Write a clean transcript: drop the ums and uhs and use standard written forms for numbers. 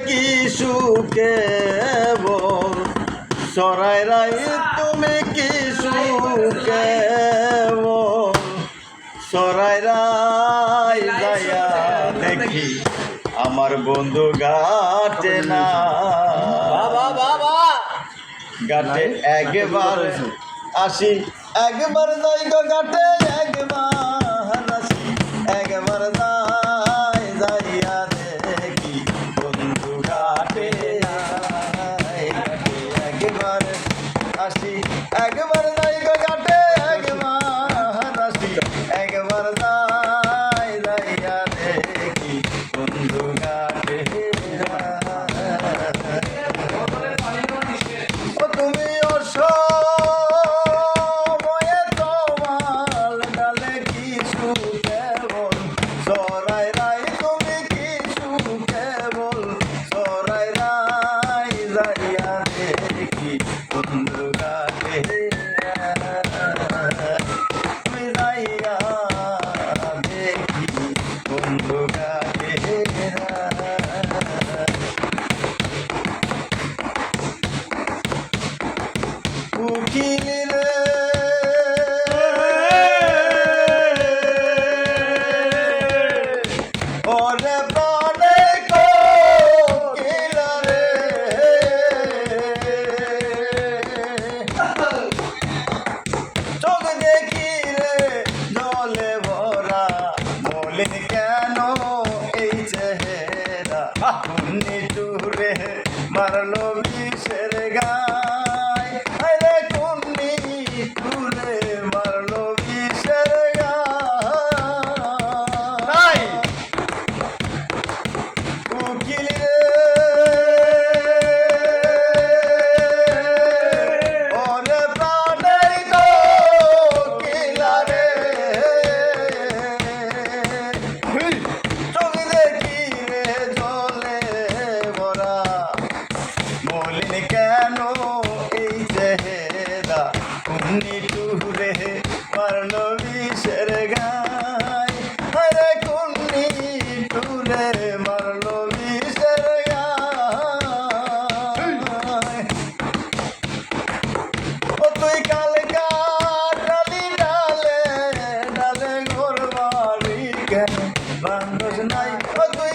কি সুখে বল সরাই রাই তুমি কি সুখে বল সরাই রাই যাইয়া দেখি আমার বন্ধু ঘাটে না ঘাটে একবার আসি একবার যাই গো ঘাটে একবার আসি একবার যাই যাইয়া দেখি বন্ধু ঘাটে ঘাটে একবার আসি একবার যাই গো ঘাটে একবার আসি একবার যাই যাইয়া দেখি বন্ধু ঘাটে তুমি অসময়ে তোমার ডালে কিছু কেবল সরাই রাই তুমি কিছু কেবল সরাই রাই যাইয়া দেখি বন্ধু ঘাটে তুমি যাইয়া দেখি বন্ধু ঘাটে উকিলে ওরে প্রাণে কোকিলা রে চোখ দেখি রে জলে ভরা মলিন কেন এই চেহারা উনি টুরে মারলো বিষের গায় আরে কুন্নি টুরে মারলো বিষের গায় উকিল রে ওরে প্রাণের কোকিলা রে চোখ দেখি রে জলে ভরা মলিন কেন এই চেহারা কুন্নি টুরে মারলো বিষের গায় আরে কুন্নি টুরে মারলো বিষের গায় ও তুই কালকার ডালি ডালে ডালে ঘর বাড়ি কেন বান্ধস নাই ও তুই